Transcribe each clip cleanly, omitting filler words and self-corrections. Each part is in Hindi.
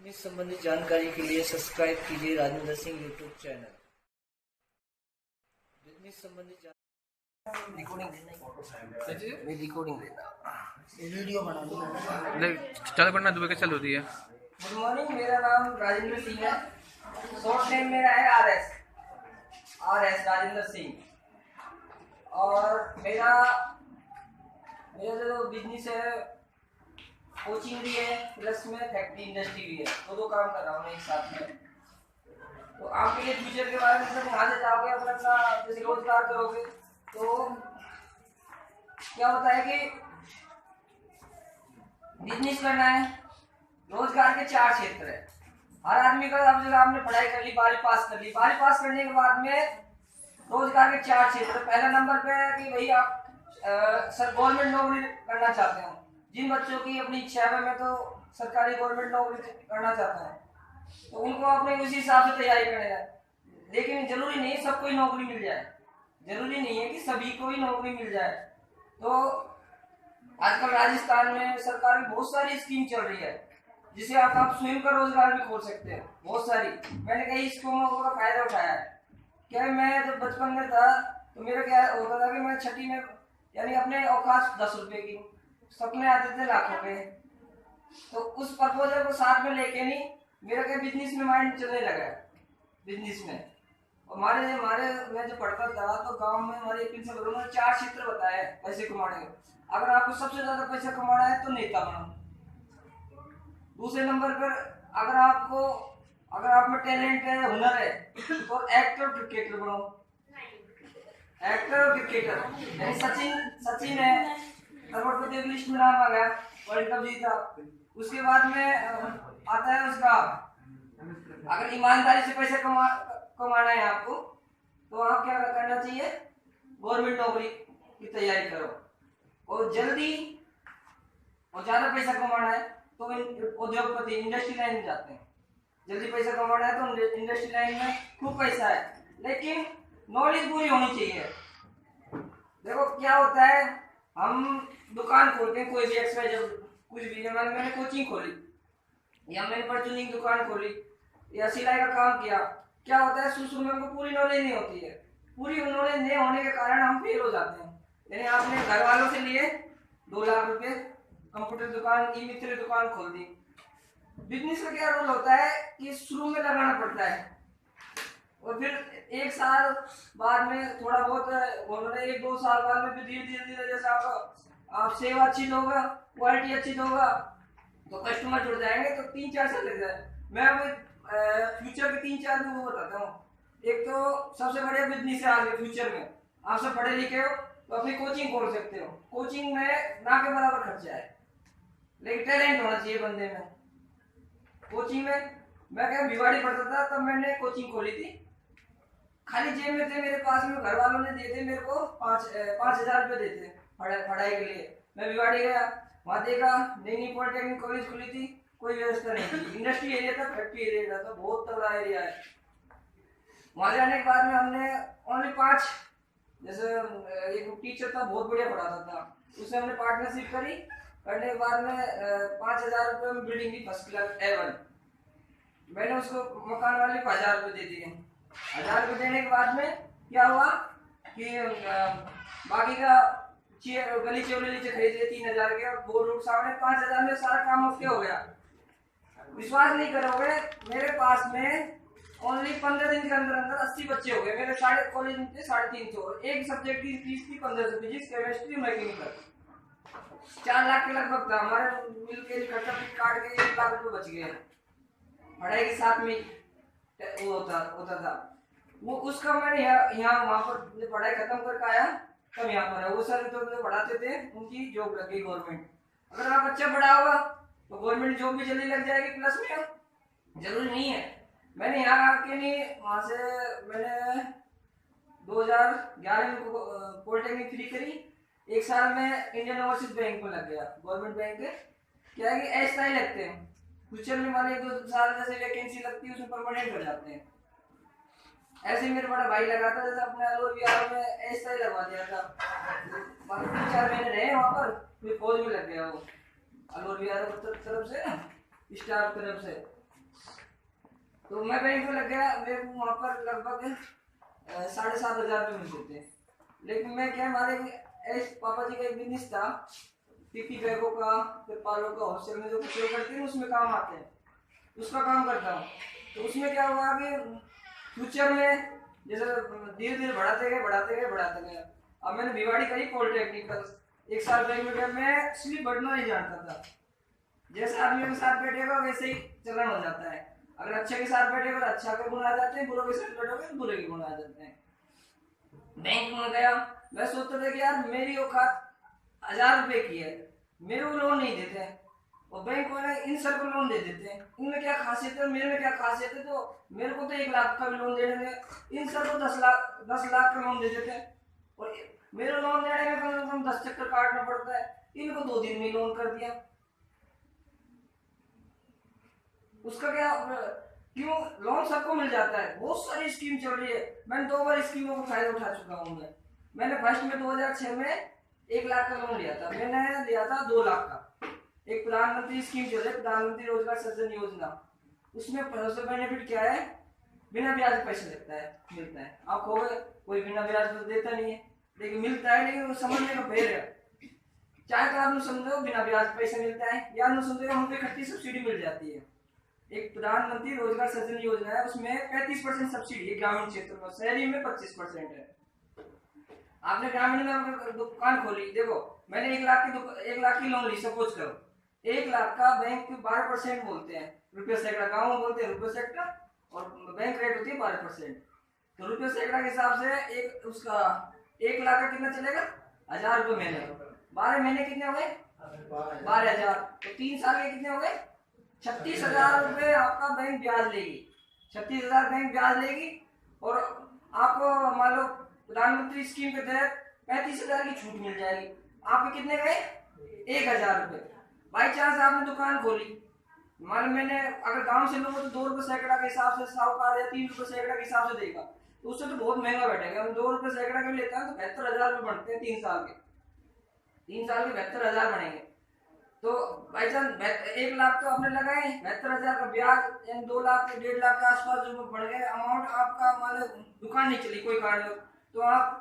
बिजनेस संबंधी जानकारी के लिए सब्सक्राइब कीजिए Rajendra Singh YouTube channel. Business संबंधी रिकॉर्डिंग देना वीडियो बनानी नहीं चालू करना दुबई के चालू होती है। गुड मॉर्निंग, मेरा नाम राजेंद्र सिंह है। शॉर्ट नेम मेरा है आर एस राजेंद्र सिंह। और मेरा जो बिजनेस है कोचिंग भी है प्लस में फैक्ट्री इंडस्ट्री भी है, दो काम कर रहा हूँ एक साथ में। तो आपके लिए फ्यूचर के बारे में जब यहाँ से जाओगे अपना जैसे रोजगार करोगे तो क्या होता है कि बिजनेस करना है, रोजगार के 4 क्षेत्र है हर आदमी का। अब जब आपने पढ़ाई कर ली, 12वीं पास कर ली, 12वीं पास करने के बाद में रोजगार के 4 क्षेत्र। पहला नंबर पे है कि भाई आप सर गवर्नमेंट नौकरी करना चाहते हो। जिन बच्चों की अपनी इच्छा है मैं तो सरकारी गवर्नमेंट नौकरी करना चाहता हूँ, तो उनको अपने उसी हिसाब से तैयारी करनी है। लेकिन जरूरी नहीं सबको ही नौकरी मिल जाए, जरूरी नहीं है कि सभी को ही नौकरी मिल जाए। तो आजकल राजस्थान में सरकार की बहुत सारी स्कीम चल रही है जिसे आप स्वयं का रोजगार भी खोल सकते हैं, बहुत सारी। मैंने कई स्कीमों का फायदा उठाया है। क्या मैं जब बचपन में था तो मेरा क्या होता था कि मैं छठी में यानी अपने औकात 10 रुपए की, सपने आते थे लाखों के। तो उस प्रपोजल को साथ में लेके नहीं मेरा क्या बिजनेस में माइंड चलने लगा बिजनेस में। हमारे मैं जो पढ़ता था तो गांव में हमारे प्रिंसिपल उन्होंने 4 क्षेत्र बताए हैं पैसे कमाने के। अगर आपको सबसे ज्यादा पैसा कमाना है तो नेता बनो। दूसरे नंबर पर अगर आप में टैलेंट है, हुनर है तो एक्टर क्रिकेटर बनो। एक्टर और क्रिकेटर यानी सचिन है, करोड़पति की लिस्ट में नाम आ गया, वर्ल्ड कप जीता। उसके बाद में आता है उसका, अगर ईमानदारी से पैसा कमाना है आपको तो आप क्या करना चाहिए, गवर्नमेंट नौकरी की तैयारी करो। और जल्दी और ज्यादा पैसा कमाना है तो उद्योगपति इंडस्ट्री लाइन में जाते हैं। जल्दी पैसा कमाना है तो इंडस्ट्री लाइन में खूब पैसा है, लेकिन नॉलेज पूरी होनी चाहिए। देखो क्या होता है, हम दुकान खोलते हैं कोई भी एक्सवाइजेड कुछ भी, मैंने कोचिंग खोली या मैंने परचूनिंग दुकान खोली या सिलाई का काम किया, क्या होता है शुरू में हमको पूरी नॉलेज नहीं होती है। पूरी नॉलेज नहीं होने के कारण हम फेल हो जाते हैं। यानी आपने घर वालों से लिए 2 लाख रुपए, कंप्यूटर दुकान, ई मित्र दुकान खोल दी। बिजनेस का क्या रोल होता है कि शुरू में लगाना पड़ता है और फिर 1 साल बाद में थोड़ा बहुत उन्होंने 1-2 साल बाद में धीरे धीरे जैसे आप सेवा अच्छी दोगा, क्वालिटी अच्छी दोगा तो कस्टमर जुड़ जाएंगे, तो 3-4 साल लग जाए। मैं अब फ्यूचर के 3-4 को बताता हूँ। एक तो सबसे बढ़िया बिजनेस है आगे फ्यूचर में, आप सब पढ़े लिखे हो तो अपनी कोचिंग खोल सकते हो। कोचिंग में ना के बराबर खर्चा है, लेकिन टैलेंट होना चाहिए बंदे में। कोचिंग में मैं क्या भिवाड़ी पढ़ता था तब मैंने कोचिंग खोली थी, खाली जेब में थे मेरे पास में, घर वालों ने दिए थे मेरे को 5,000 रुपये देते पढ़ाई के लिए। मैं भिवाड़ी गया, वहाँ देखा नई पॉलिटेक्निक कॉलेज खुली थी, कोई व्यवस्था नहीं थी, इंडस्ट्री एरिया था, फैक्ट्री एरिया था, बहुत तगड़ा एरिया है। वहाँ जाने के बाद में हमने ओनली 5, जैसे एक टीचर था बहुत बढ़िया पढ़ाता था, उससे हमने पार्टनरशिप करी। करने के बाद में 5,000 रुपये में बिल्डिंग की फर्स्ट क्लास A1। मैंने उसको मकान वाले को 1,000 रुपये दे दिए। 1,000 रुपये देने के बाद में क्या हुआ कि बाकी का गली नीचे खरीद लिए 3,000 के, और बोर्ड रूट सामने 5,000 में सारा काम मुफ्त हो गया। विश्वास नहीं करोगे, मेरे पास में ओनली 15 दिन के अंदर अंदर 80 बच्चे हो गए। मेरे सारे कॉलेज में 350, एक सब्जेक्ट की फीस थी 1500, फिजिक्स, केमिस्ट्री, मैकेनिकल। 4 लाख के लगभग था हमारे मिल के खर्चा काट के 1 लाख रुपए बच गए। पढ़ाई के साथ में वो होता था वो, उसका मैंने यहाँ वहाँ पर पढ़ाई खत्म करके आया तब यहाँ पर है। वो सर जो पढ़ाते थे उनकी जॉब लग गई गवर्नमेंट। अगर आप अच्छा पढ़ा होगा तो गवर्नमेंट जॉब भी जल्दी लग जाएगी, प्लस में जरूरी नहीं है। मैंने यहाँ आके नहीं, वहाँ से मैंने 2011 में पॉलिटेक्निक फ्री करी। 1 साल में इंडियन ओवरसीज बैंक में लग गया, गवर्नमेंट बैंक है। क्या है कि ऐसा ही लगते हैं, फ्यूचर में हमारे 2 साल जैसे वैकेंसी लगती है उसमें परमानेंट हो जाते हैं। ऐसे मेरे बड़ा भाई लगा था, जैसे अपने अलोर बिहार में ऐसा ही लगवा दिया था। 3-4 महीने रहे वहाँ पर, फिर फौज में लग गया वो अलोर बिहार तरफ से ना, स्टाफ तरफ से। तो मैं बैंक में लग गया, मेरे को वहाँ पर लगभग 7,500 रुपये मिलते थे। लेकिन मैं क्या, हमारे पापा जी का एक बिजनेस था पीपी बैगों का, फिर पालों का, होलसेल में जो कपड़े करते हैं उसमें काम आते हैं, उसका काम करता हूँ। तो उसमें क्या हुआ कि फ्यूचर में जैसे धीरे धीरे बढ़ाते गए। अब मैंने भिवाड़ी करी पॉलिटेक्निकल, 1 साल बैंक में गया, मैं स्लिप बढ़ना नहीं जानता था। जैसे आदमी के साथ बैठेगा वैसे ही चलन हो जाता है। अगर अच्छे के साथ बैठेगा तो अच्छा के गुण आ जाते हैं, बुरे के साथ बैठोगे तो बुरे के गुण आ जाते हैं। बैंक में गया, मैं सोचता था कि यार मेरी औकात 1,000 रुपए की है, मेरे को लोन नहीं देते हैं और बैंक वाले इन सब को लोन दे देते हैं। इनमें क्या खासियत है, मेरे में क्या खासियत है? तो मेरे को तो 1 लाख का भी लोन दे देते हैं, इन सब को 10 लाख का लोन दे देते हैं और मेरे लोन देने में कम से कम 10 चक्कर काटना पड़ता है। इनको 2 दिन में लोन कर दिया। उसका क्या, क्यों लोन सबको मिल जाता है, बहुत सारी स्कीम चल रही है। मैंने 2 बार स्कीमों का फायदा उठा चुका हूँ। मैंने फर्स्ट में 2006 में 1 लाख का लोन लिया था, मैंने लिया था 2 लाख का। एक प्रधानमंत्री स्कीम चल रही है, प्रधानमंत्री रोजगार सृजन योजना। उसमें सबसे बेनिफिट क्या है, बिना ब्याज पैसे लगता है, मिलता है। आप कहोगे कोई बिना ब्याज तो देता नहीं है, लेकिन मिलता है, लेकिन वो समझने का फेर है। चाहे तो आप समझो बिना ब्याज पैसे मिलता है, या न समझो हमको इकट्ठी सब्सिडी मिल जाती है। एक प्रधानमंत्री रोजगार सृजन योजना है, उसमें 35% सब्सिडी है ग्रामीण क्षेत्र में, शहरी में 25% है। आपने ग्रामीण में दुकान खोली, देखो मैंने 1 लाख की लोन ली, सपोज करो 1 लाख का बैंक 12% बोलते हैं, रुपये सैकड़ा। गाँव में बोलते हैं रुपये सैकड़ा और बैंक रेट होती है 12%। तो रुपये सैकड़ा के हिसाब से एक उसका 1 लाख का कितना चलेगा, 1,000 रुपये महीने। 12 महीने कितने हो गए, 12,000। तो 3 साल के कितने हो गए, 36,000 रुपये आपका बैंक ब्याज लेगी। 36,000 बैंक ब्याज लेगी और आपको मान लो प्रधानमंत्री स्कीम के तहत 35,000 की छूट मिल जाएगी। आपके कितने गए, 1,000 रुपये। बाई चांस आपने दुकान खोली, मान मैंने अगर गांव से लोगों तो 2 रुपये सैकड़ा के हिसाब से साहूकार या 3 रुपये सैकड़ा के हिसाब से देगा, तो उससे तो बहुत महंगा बैठेगा। हम 2 रुपये सैकड़ा के लेते हैं तो 72,000 रुपये बनते हैं 3 साल के। 3 साल के 72,000 बनेंगे। तो भाई साहब 1 लाख तो आपने लगाए, 72,000 का ब्याज, यानी 2 लाख 1.5 लाख के आसपास जो बढ़ गए अमाउंट आपका। मान लो दुकान नहीं चली कोई कारण, तो आप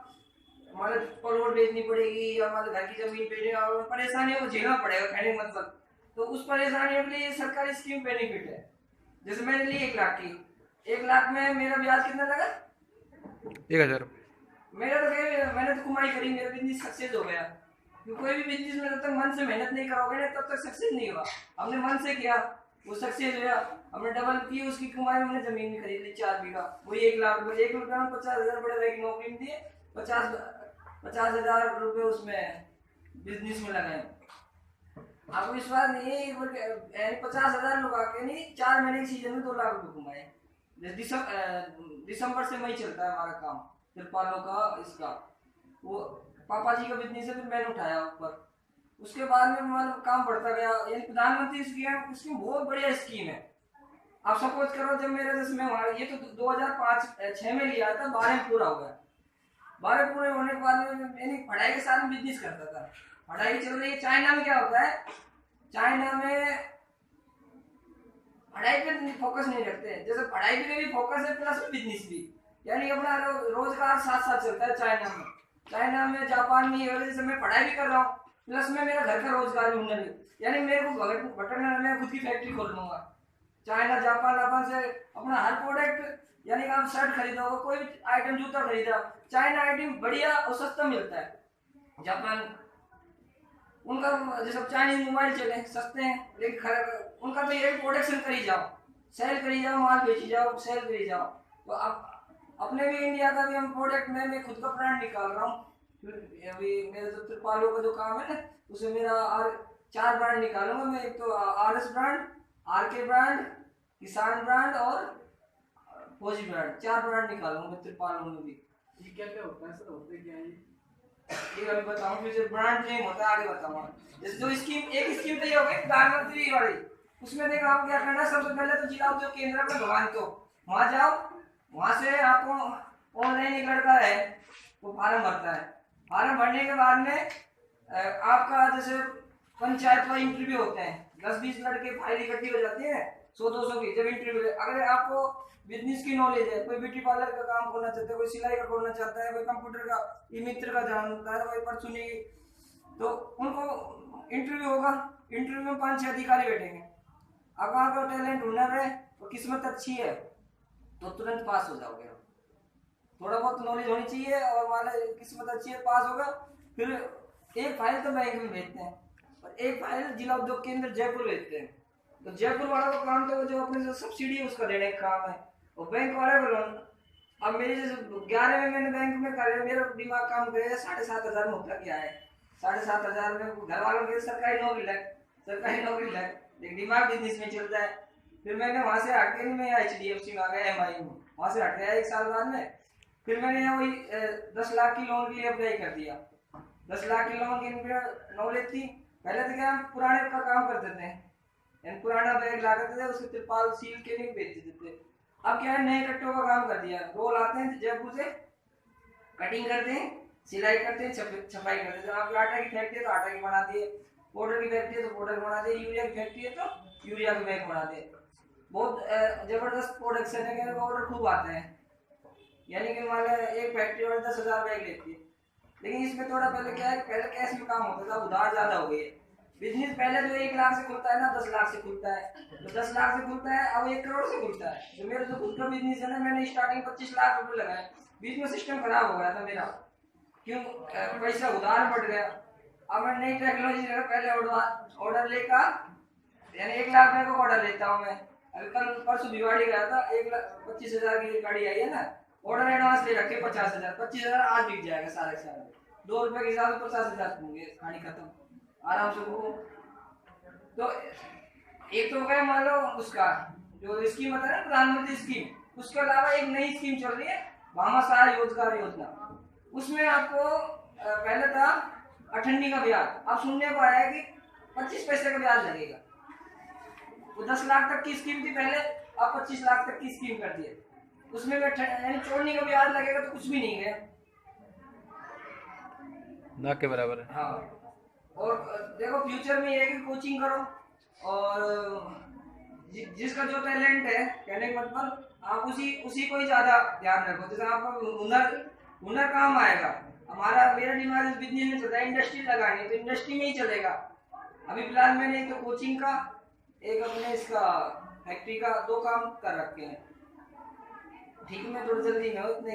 मान लो प्लॉट बेचनी पड़ेगी या मान लो घर की जमीन बेचने, और परेशानियों को झेलना पड़ेगा, कहने का मतलब। तो उस परेशानियों के लिए सरकारी स्कीम बेनिफिट है। जैसे मैंने ली 1 लाख की, 1 लाख में मेरा ब्याज कितना लगा, 1,000। मेरा तो मैंने तो कमाई करी, मेरा बिजनेस सक्सेस हो गया। कोई भी बिजनेस में जब तक मन से मेहनत नहीं करोगे ना तब तक सक्सेस नहीं होगा। हमने मन से किया, वो सक्सेस हुआ, हमने डबल की उसकी कमाई। हमने जमीन खरीद ली 4 बीघा, वही 1 लाख रुपये। 1 रुपये में 50,000 बड़े भाई की नौकरी में दिए, 50,000 रुपये उसमें बिजनेस में लगाए। आपको विश्वास नहीं है, 50,000 लोग आके नहीं 4 महीने के सीजन में 2 लाख रुपये कमाए। दिसंबर से मई चलता है हमारा काम, तिरपालों का इसका। वो पापा जी का बिजनेस है, फिर मैंने उठाया ऊपर। उसके बाद में मतलब काम बढ़ता गया। यानी प्रधानमंत्री स्कीम बहुत बढ़िया स्कीम है। आप सपोज करो जब मेरे जैसे मैं ये तो 2005-6 में लिया था, 12 में पूरा हुआ। 12 पूरे होने के बाद में मैंने पढ़ाई के साथ बिजनेस करता था। पढ़ाई चल रही है। चाइना में क्या होता है, चाइना में पढ़ाई पे फोकस नहीं रखते, जैसे पढ़ाई पे भी फोकस है प्लस बिजनेस भी, यानी अपना रोजगार साथ साथ चलता है। चाइना में जापान में जैसे मैं पढ़ाई भी कर रहा हूँ प्लस में मेरा घर का रोजगार भी होने लगे, यानी मेरे को भटकना, मैं खुद की फैक्ट्री खोल लूंगा। चाइना जापान से अपना हर प्रोडक्ट, यानी आप शर्ट खरीदोगे, कोई भी आइटम, जूता खरीदा, चाइना आइटम बढ़िया और सस्ता मिलता है। जापान उनका जैसे चाइनीज मोबाइल चले सस्ते हैं, लेकिन उनका तो ये प्रोडक्शन करी जाओ, सेल करी जाओ, माल बेची जाओ, सेल करी जाओ। तो अब अपने भी इंडिया का भी हम प्रोडक्ट में मैं खुद का ब्रांड निकाल रहा हूँ। अभी मेरे तो त्रिपालों का जो काम है ना, उसमें मेरा 4 ब्रांड निकालूंगा मैं। एक तो RS ब्रांड, RK ब्रांड, किसान ब्रांड और फौजी ब्रांड, 4 ब्रांड निकालूंगा त्रिपालों में भी। ये क्या क्या होता है सर, होते क्या है ये अभी बताऊं, फिर जो ब्रांड नेम होता है आगे बताऊंगा। जैसे जो स्कीम, एक स्कीम तो ये हो गई प्रधानमंत्री वाली, उसमें देखो आप क्या करना है। सबसे पहले तो जिला उद्योग केंद्र में भगवान तो वहां जाओ, वहां से आपको ऑनलाइन एक लड़का है वो फार्म भरता है। फार्म भरने के बाद में आपका जैसे पंचायत का इंटरव्यू होते हैं, 10-20 लड़के फाइल इकट्ठी हो जाती है 100-200 की। जब इंटरव्यू, अगर आपको बिजनेस की नॉलेज है, कोई ब्यूटी पार्लर का काम करना चाहता है, कोई सिलाई का करना चाहता है, कोई कंप्यूटर का ई मित्र का जानता है, कोई परचुनी, तो उनको इंटरव्यू होगा। इंटरव्यू में 5-6 अधिकारी बैठेंगे। अब वहाँ का टैलेंट हुनर है और किस्मत अच्छी है तो तुरंत पास हो जाओगे। थोड़ा बहुत नॉलेज होनी चाहिए और मान लो किस्मत अच्छी है, पास होगा। फिर एक फाइल तो बैंक में भेजते हैं और एक फाइल जिला उद्योग केंद्र जयपुर भेजते हैं। तो जयपुर वाला का काम तो जो अपने जो सब्सिडी है उसका देने का काम है, और बैंक वाले को लोन। अब मेरे जैसे 11 में मैंने बैंक में कर, मेरा दिमाग काम करे 7,500 में होता क्या है। 7,500 में घर वालों के सरकारी नौकरी लग, लेकिन दिमाग बिजनेस में चलता है। फिर मैंने वहां से हट के मैं HDFC में आ गया, MI में, वहां से हट गया 1 साल बाद में। फिर मैंने यहाँ वही 10 लाख की लोन के लिए अप्लाई कर दिया। 10 लाख की लोन की नॉलेज थी। पहले तो क्या हम पुराने का काम करते थे, पुराना बैग ला करते थे, उसके तिरपाल सील के नहीं बेच देते थे। अब क्या है, नए कट्टों का काम कर दिया। रोल आते हैं जयपुर से, कटिंग करते हैं, सिलाई करते हैं, छपाई करते हैं। आपकी आटा की फैक्ट्री है तो आटा की बना दिए, पाउडर की फैक्ट्री है तो पाउडर बना दिए, यूरिया की फैक्ट्री है तो यूरिया के बैग बना दिए। बहुत जबरदस्त प्रोडक्शन है, ऑर्डर खूब आते हैं। यानी कि मान लो एक फैक्ट्री और 10,000 बैग लेती है। लेकिन इसमें थोड़ा पहले क्या है, पहले कैश में काम होता था, उधार ज्यादा हो गई। बिजनेस पहले जो 1 लाख से खुलता है ना, 10 लाख से खुलता है, तो 10 लाख से खुलता है, अब 1 करोड़ से खुलता है। तो मेरा जो खुद का बिजनेस है ना, मैंने स्टार्टिंग 25 लाख रुपए लगाए। बीच में सिस्टम खराब हो गया था मेरा, क्यों पैसा उधार बढ़ गया। अब मैं नई टेक्नोलॉजी लेकर पहले ऑर्डर लेकर, यानी 1 लाख रुपए का ऑर्डर लेता हूँ मैं। अभी कल परसों दिवाली गया था, 1,25,000 की गाड़ी आई है ना, ऑर्डर एडवांस ले रखे 50,000, 25,000 आज बिक जाएगा सारे साल। 2 रुपए के हिसाब से 50,000 होंगे, कहानी खत्म, आराम से वो। तो एक तो हो गया मान लो उसका जो स्कीम होता है ना, प्रधानमंत्री स्कीम, उसके अलावा एक नई स्कीम चल रही है, भामाशाह रोजगार योजना। उसमें आपको पहले था 18 का ब्याज, अब सुनने को आया कि 25 पैसे का ब्याज लगेगा। वो 10 लाख तक की स्कीम थी पहले, अब 25 लाख तक की स्कीम कर दी है। उसमें यानी छोड़ने का ब्याज लगेगा तो कुछ भी नहीं गया, ना के बराबर है। हाँ। और देखो फ्यूचर में ये है कि कोचिंग करो, और जिसका जो टैलेंट है, कहने का मतलब आप उसी को ही ज्यादा ध्यान रखो। जैसे आपका हुनर काम आएगा। मेरा दिमाग बिजनेस में चलता है, इंडस्ट्री लगानी तो इंडस्ट्री में ही चलेगा। अभी फिलहाल मैंने एक तो कोचिंग का, एक अपने इसका फैक्ट्री का 2 काम कर रखे हैं। ठीक है, मैं थोड़ी जल्दी में हूँ, इतने